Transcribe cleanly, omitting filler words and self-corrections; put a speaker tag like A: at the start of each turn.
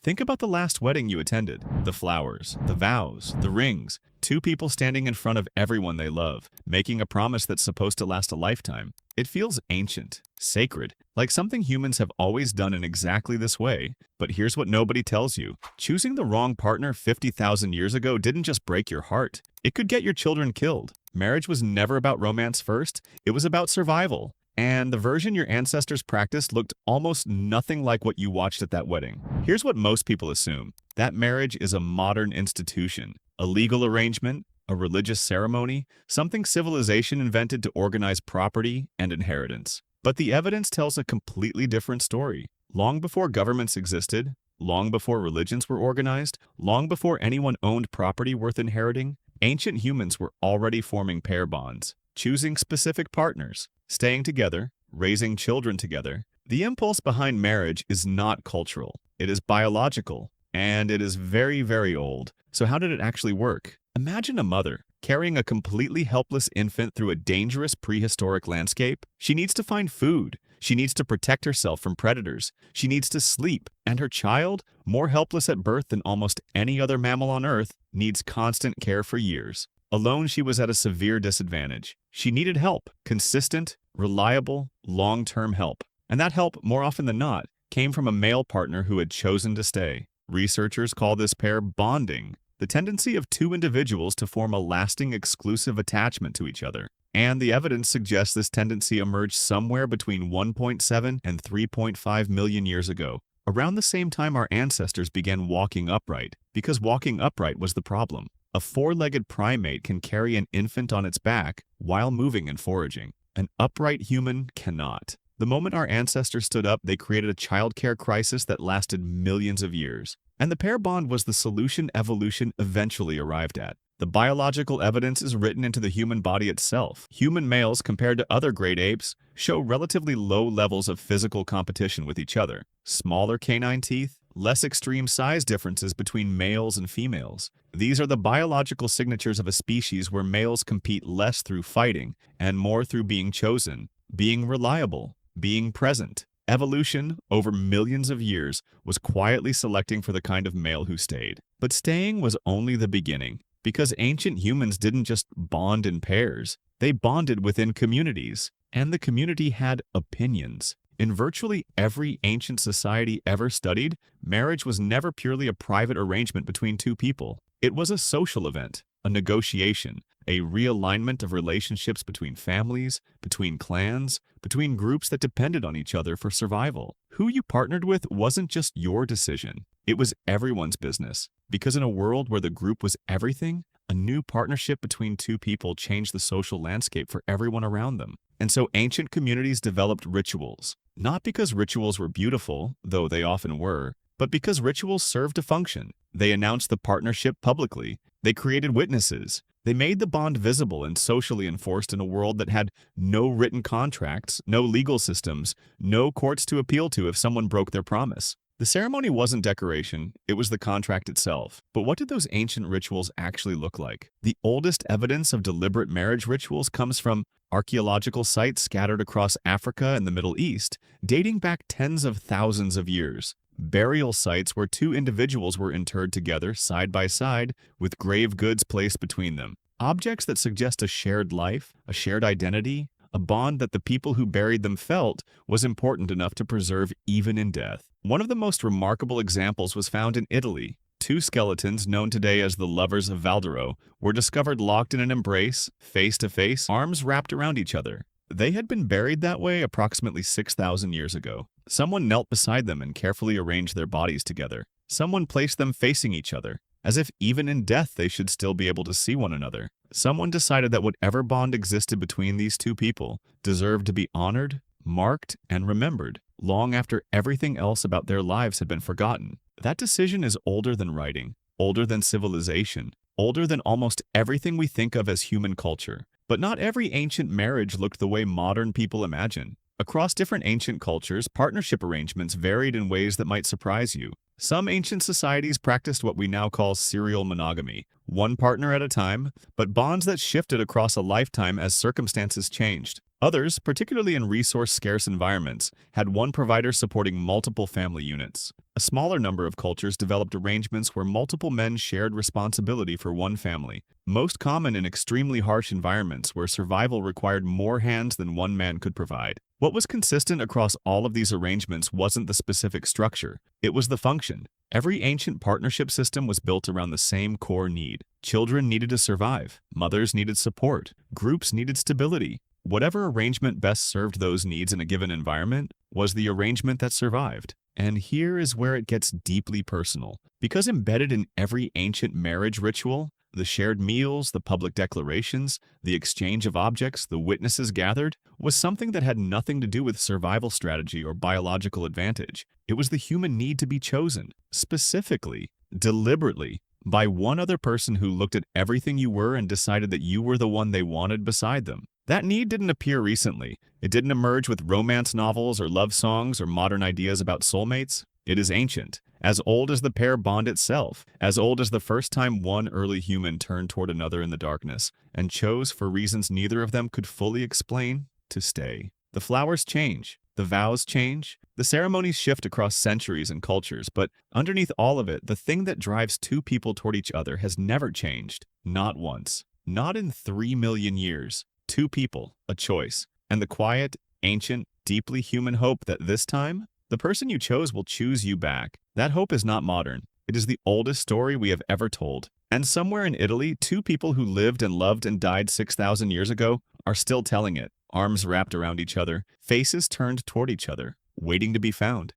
A: Think about the last wedding you attended. The flowers, the vows, the rings. Two people standing in front of everyone they love, making a promise that's supposed to last a lifetime. It feels ancient, sacred, like something humans have always done in exactly this way. But here's what nobody tells you. Choosing the wrong partner 50,000 years ago didn't just break your heart. It could get your children killed. Marriage was never about romance first. It was about survival. And the version your ancestors practiced looked almost nothing like what you watched at that wedding. Here's what most people assume. That marriage is a modern institution, a legal arrangement, a religious ceremony, something civilization invented to organize property and inheritance. But the evidence tells a completely different story. Long before governments existed, long before religions were organized, long before anyone owned property worth inheriting, ancient humans were already forming pair bonds, choosing specific partners, staying together, raising children together. The impulse behind marriage is not cultural. It is biological, and it is very, very old. So how did it actually work? Imagine a mother carrying a completely helpless infant through a dangerous prehistoric landscape. She needs to find food. She needs to protect herself from predators. She needs to sleep. And her child, more helpless at birth than almost any other mammal on Earth, needs constant care for years. Alone, she was at a severe disadvantage. She needed help, consistent, reliable, long-term help. And that help, more often than not, came from a male partner who had chosen to stay. Researchers call this pair bonding, the tendency of two individuals to form a lasting exclusive attachment to each other. And the evidence suggests this tendency emerged somewhere between 1.7 and 3.5 million years ago, around the same time our ancestors began walking upright, because walking upright was the problem. A four-legged primate can carry an infant on its back while moving and foraging. An upright human cannot. The moment our ancestors stood up, they created a childcare crisis that lasted millions of years. And the pair bond was the solution evolution eventually arrived at. The biological evidence is written into the human body itself. Human males, compared to other great apes, show relatively low levels of physical competition with each other. Smaller canine teeth, less extreme size differences between males and females. These are the biological signatures of a species where males compete less through fighting and more through being chosen, being reliable, being present. Evolution, over millions of years, was quietly selecting for the kind of male who stayed. But staying was only the beginning, because ancient humans didn't just bond in pairs. They bonded within communities, and the community had opinions. In virtually every ancient society ever studied, marriage was never purely a private arrangement between two people. It was a social event, a negotiation, a realignment of relationships between families, between clans, between groups that depended on each other for survival. Who you partnered with wasn't just your decision. It was everyone's business. Because in a world where the group was everything, a new partnership between two people changed the social landscape for everyone around them. And so ancient communities developed rituals. Not because rituals were beautiful, though they often were, but because rituals served a function. They announced the partnership publicly. They created witnesses. They made the bond visible and socially enforced in a world that had no written contracts, no legal systems, no courts to appeal to if someone broke their promise. The ceremony wasn't decoration, it was the contract itself. But what did those ancient rituals actually look like? The oldest evidence of deliberate marriage rituals comes from archaeological sites scattered across Africa and the Middle East, dating back tens of thousands of years. Burial sites where two individuals were interred together side by side with grave goods placed between them. Objects that suggest a shared life, a shared identity, a bond that the people who buried them felt was important enough to preserve even in death. One of the most remarkable examples was found in Italy. Two skeletons, known today as the Lovers of Valdaro, were discovered locked in an embrace, face to face, arms wrapped around each other. They had been buried that way approximately 6,000 years ago. Someone knelt beside them and carefully arranged their bodies together. Someone placed them facing each other, as if even in death they should still be able to see one another. Someone decided that whatever bond existed between these two people deserved to be honored, marked, and remembered, long after everything else about their lives had been forgotten. That decision is older than writing, older than civilization, older than almost everything we think of as human culture. But not every ancient marriage looked the way modern people imagine. Across different ancient cultures, partnership arrangements varied in ways that might surprise you. Some ancient societies practiced what we now call serial monogamy, one partner at a time, but bonds that shifted across a lifetime as circumstances changed. Others, particularly in resource-scarce environments, had one provider supporting multiple family units. A smaller number of cultures developed arrangements where multiple men shared responsibility for one family, most common in extremely harsh environments where survival required more hands than one man could provide. What was consistent across all of these arrangements wasn't the specific structure, it was the function. Every ancient partnership system was built around the same core need. Children needed to survive, mothers needed support, groups needed stability. Whatever arrangement best served those needs in a given environment was the arrangement that survived. And here is where it gets deeply personal. Because embedded in every ancient marriage ritual, the shared meals, the public declarations, the exchange of objects, the witnesses gathered, was something that had nothing to do with survival strategy or biological advantage. It was the human need to be chosen, specifically, deliberately, by one other person who looked at everything you were and decided that you were the one they wanted beside them. That need didn't appear recently. It didn't emerge with romance novels or love songs or modern ideas about soulmates. It is ancient, as old as the pair bond itself, as old as the first time one early human turned toward another in the darkness and chose, for reasons neither of them could fully explain, to stay. The flowers change, the vows change, the ceremonies shift across centuries and cultures, but underneath all of it, the thing that drives two people toward each other has never changed. Not once. Not in 3 million years. Two people, a choice, and the quiet, ancient, deeply human hope that this time, the person you chose will choose you back. That hope is not modern. It is the oldest story we have ever told. And somewhere in Italy, two people who lived and loved and died 6,000 years ago are still telling it, arms wrapped around each other, faces turned toward each other, waiting to be found.